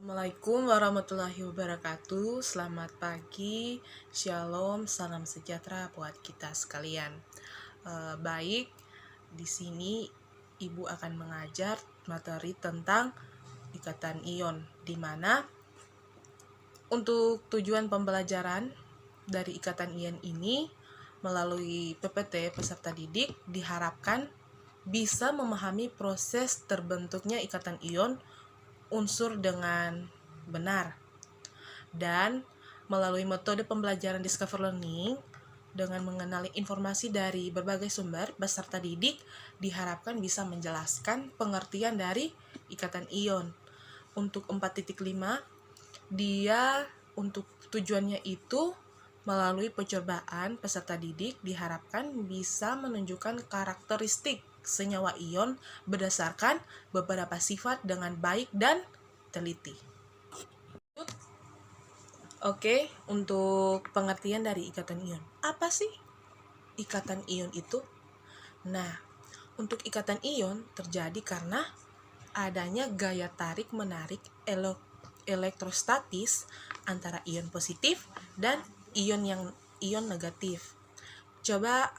Assalamualaikum warahmatullahi wabarakatuh. Selamat pagi, shalom, salam sejahtera buat kita sekalian. Baik, di sini Ibu akan mengajar materi tentang ikatan ion, di mana untuk tujuan pembelajaran dari ikatan ion ini melalui PPT peserta didik diharapkan bisa memahami proses terbentuknya ikatan ion unsur dengan benar, dan melalui metode pembelajaran Discover Learning dengan mengenali informasi dari berbagai sumber, peserta didik diharapkan bisa menjelaskan pengertian dari ikatan ion. Untuk 4.5, dia untuk tujuannya itu melalui percobaan peserta didik diharapkan bisa menunjukkan karakteristik senyawa ion berdasarkan beberapa sifat dengan baik dan teliti. Oke, untuk pengertian dari ikatan ion. Apa sih ikatan ion itu? Nah, untuk ikatan ion terjadi karena adanya gaya tarik-menarik elektrostatis antara ion positif dan ion negatif. Coba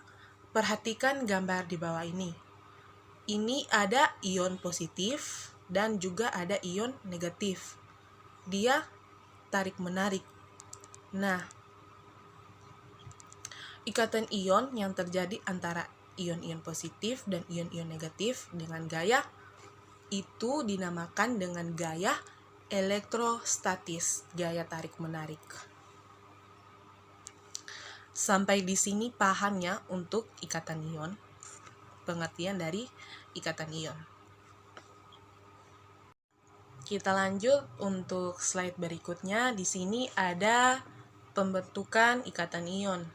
perhatikan gambar di bawah ini. Ini ada ion positif dan juga ada ion negatif. Dia tarik-menarik. Nah, ikatan ion yang terjadi antara ion-ion positif dan ion-ion negatif dengan gaya itu dinamakan dengan gaya elektrostatis, gaya tarik-menarik. Sampai di sini pahamnya untuk ikatan ion, pengertian dari ikatan ion. Kita lanjut untuk slide berikutnya. Di sini ada pembentukan ikatan ion.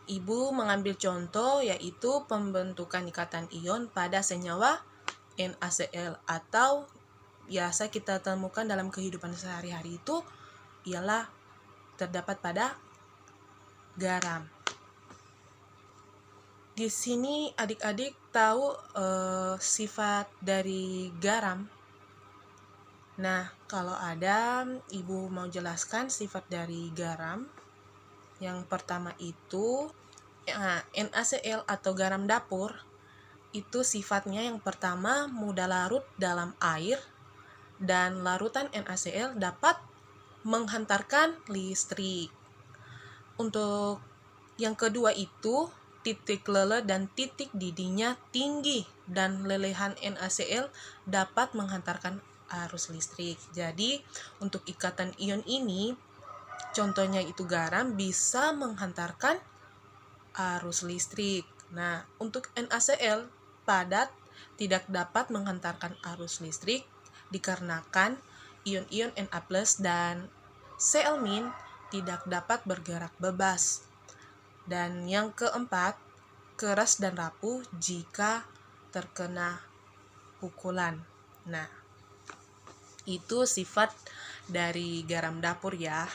Ibu mengambil contoh yaitu pembentukan ikatan ion pada senyawa NaCl atau biasa kita temukan dalam kehidupan sehari-hari itu ialah terdapat pada garam. Di sini adik-adik tahu sifat dari garam. Nah, kalau ada Ibu mau jelaskan sifat dari garam. Yang pertama itu NaCl atau garam dapur. Itu sifatnya yang pertama mudah larut dalam air, dan larutan NaCl dapat menghantarkan listrik. Untuk yang kedua itu titik lele dan titik didihnya tinggi, dan lelehan NaCl dapat menghantarkan arus listrik. Jadi untuk ikatan ion ini, contohnya itu garam bisa menghantarkan arus listrik. Nah, untuk NaCl padat tidak dapat menghantarkan arus listrik dikarenakan ion-ion Na+ dan Cl- tidak dapat bergerak bebas. Dan yang keempat, keras dan rapuh jika terkena pukulan. Nah, itu sifat dari garam dapur ya.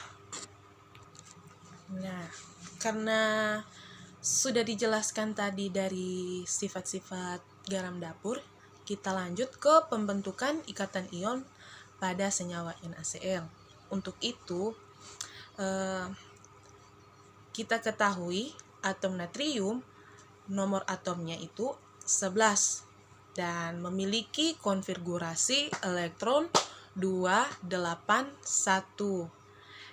Nah, karena sudah dijelaskan tadi dari sifat-sifat garam dapur, kita lanjut ke pembentukan ikatan ion pada senyawa NaCl. Untuk itu, kita ketahui atom natrium nomor atomnya itu 11 dan memiliki konfigurasi elektron 281,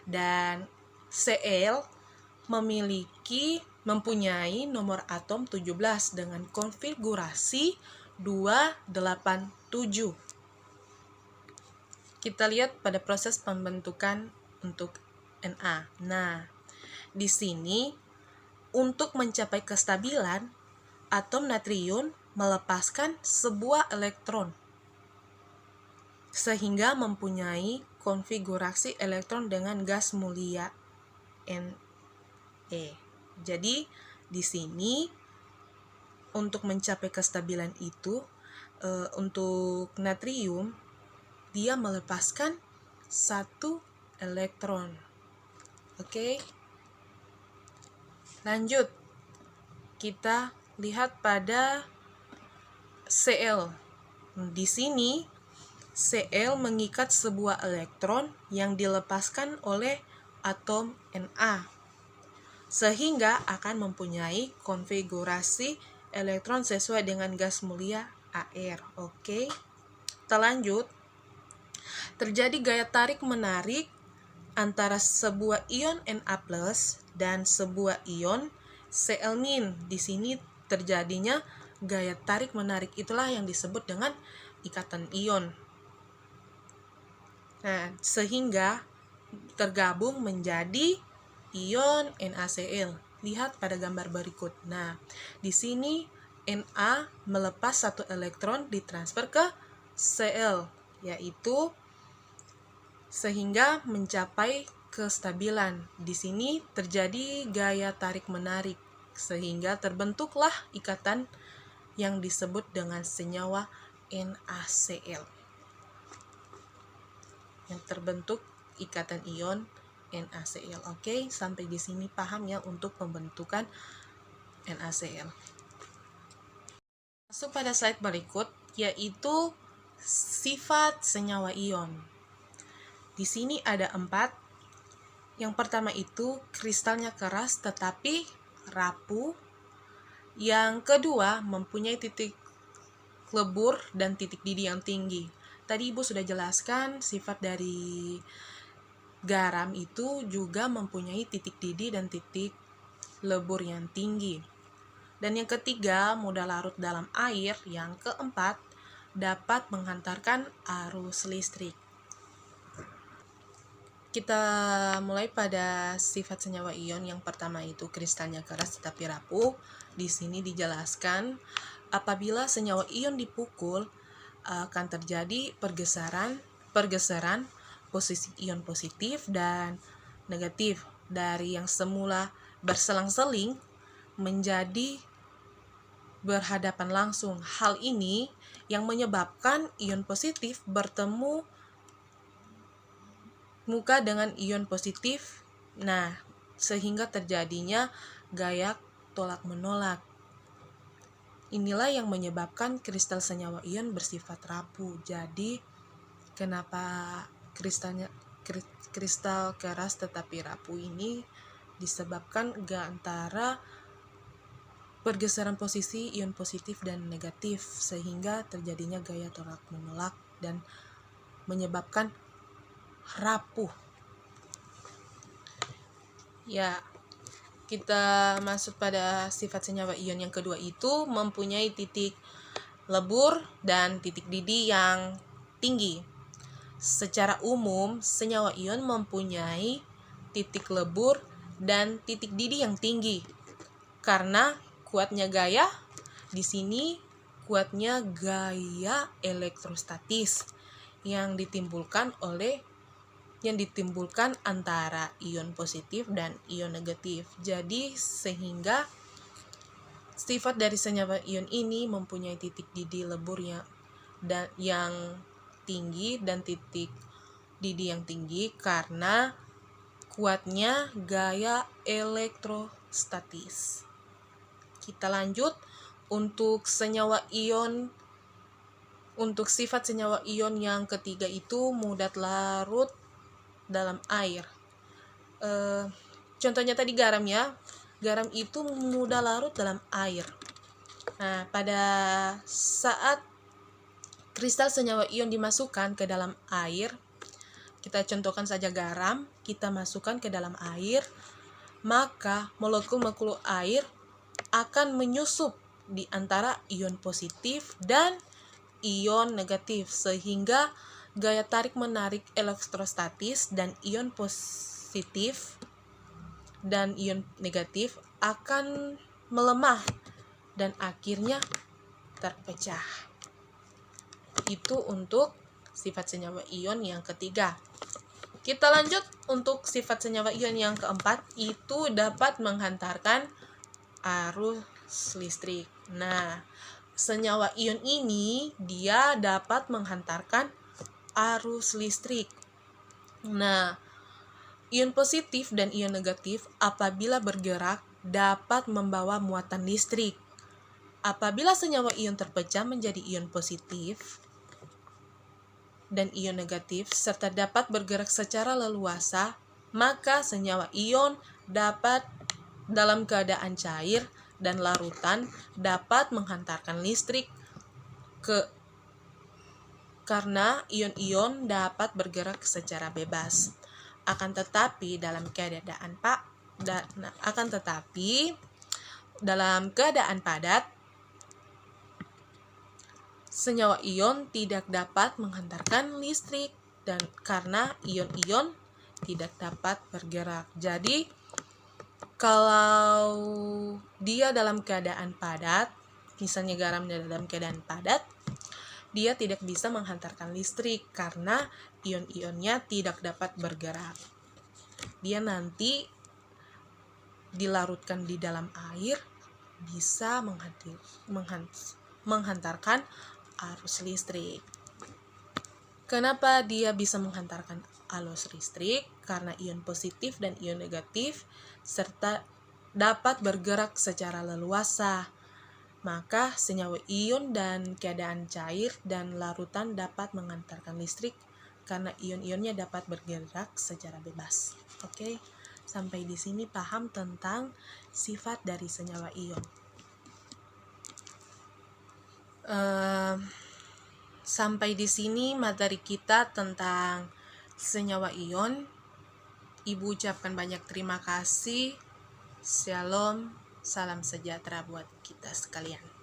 dan Cl mempunyai nomor atom 17 dengan konfigurasi 287. Kita lihat pada proses pembentukan untuk Na. Nah, di sini untuk mencapai kestabilan, atom natrium melepaskan sebuah elektron sehingga mempunyai konfigurasi elektron dengan gas mulia Ne. Jadi di sini untuk mencapai kestabilan itu untuk natrium dia melepaskan satu elektron. Oke. Lanjut. Kita lihat pada Cl. Di sini Cl mengikat sebuah elektron yang dilepaskan oleh atom Na, sehingga akan mempunyai konfigurasi elektron sesuai dengan gas mulia Ar. Oke, kita lanjut. Terjadi gaya tarik-menarik antara sebuah ion Na+ dan sebuah ion Cl-. Di sini terjadinya gaya tarik-menarik, itulah yang disebut dengan ikatan ion. Nah, sehingga tergabung menjadi ion NaCl. Lihat pada gambar berikut. Nah, di sini Na melepas satu elektron ditransfer ke Cl, yaitu sehingga mencapai kestabilan. Di sini terjadi gaya tarik-menarik, sehingga terbentuklah ikatan yang disebut dengan senyawa NaCl. Yang terbentuk ikatan ion NaCl. Oke, sampai di sini paham ya untuk pembentukan NaCl. Masuk pada slide berikut, yaitu sifat senyawa ion. Di sini ada 4. Yang pertama itu kristalnya keras tetapi rapuh. Yang kedua mempunyai titik lebur dan titik didih yang tinggi. Tadi Ibu sudah jelaskan sifat dari garam itu juga mempunyai titik didih dan titik lebur yang tinggi. Dan yang ketiga, mudah larut dalam air. Yang keempat, dapat menghantarkan arus listrik. Kita mulai pada sifat senyawa ion. Yang pertama itu kristalnya keras tetapi rapuh. Di sini dijelaskan apabila senyawa ion dipukul akan terjadi pergeseran posisi ion positif dan negatif dari yang semula berselang-seling menjadi berhadapan langsung. Hal ini yang menyebabkan ion positif bertemu muka dengan ion positif. Nah, sehingga terjadinya gaya tolak-menolak. Inilah yang menyebabkan kristal senyawa ion bersifat rapuh. Jadi, kenapa kristal keras tetapi rapuh ini disebabkan antara pergeseran posisi ion positif dan negatif, sehingga terjadinya gaya tolak-menolak dan menyebabkan rapuh. Ya, kita masuk pada sifat senyawa ion yang kedua itu mempunyai titik lebur dan titik didih yang tinggi. Secara umum, senyawa ion mempunyai titik lebur dan titik didih yang tinggi. Karena kuatnya gaya, di sini kuatnya gaya elektrostatis yang ditimbulkan antara ion positif dan ion negatif. Jadi sehingga sifat dari senyawa ion ini mempunyai titik didih lebur yang tinggi dan titik didih yang tinggi karena kuatnya gaya elektrostatis. Kita lanjut untuk sifat senyawa ion yang ketiga itu mudah larut dalam air. Contohnya tadi garam ya. Garam itu mudah larut dalam air. Nah, pada saat kristal senyawa ion dimasukkan ke dalam air, kita contohkan saja garam, kita masukkan ke dalam air, maka molekul-molekul air akan menyusup di antara ion positif dan ion negatif, sehingga gaya tarik-menarik elektrostatis dan ion positif dan ion negatif akan melemah dan akhirnya terpecah. Itu untuk sifat senyawa ion yang ketiga. Kita lanjut untuk sifat senyawa ion yang keempat, itu dapat menghantarkan arus listrik. Nah, senyawa ion ini dia dapat menghantarkan arus listrik. Nah, ion positif dan ion negatif apabila bergerak dapat membawa muatan listrik. Apabila senyawa ion terpecah menjadi ion positif, dan ion negatif serta dapat bergerak secara leluasa, maka senyawa ion dapat dalam keadaan cair dan larutan dapat menghantarkan listrik karena ion-ion dapat bergerak secara bebas. Akan tetapi dalam keadaan padat, senyawa ion tidak dapat menghantarkan listrik dan karena ion-ion tidak dapat bergerak. Jadi kalau dia dalam keadaan padat, misalnya garam dalam keadaan padat, dia tidak bisa menghantarkan listrik karena ion-ionnya tidak dapat bergerak. Dia nanti dilarutkan di dalam air bisa menghantarkan arus listrik. Kenapa dia bisa menghantarkan arus listrik? Karena ion positif dan ion negatif serta dapat bergerak secara leluasa. Maka senyawa ion dan keadaan cair dan larutan dapat menghantarkan listrik karena ion-ionnya dapat bergerak secara bebas. Oke, sampai di sini paham tentang sifat dari senyawa ion. Sampai di sini materi kita tentang senyawa ion. Ibu ucapkan banyak terima kasih. Shalom, salam sejahtera buat kita sekalian.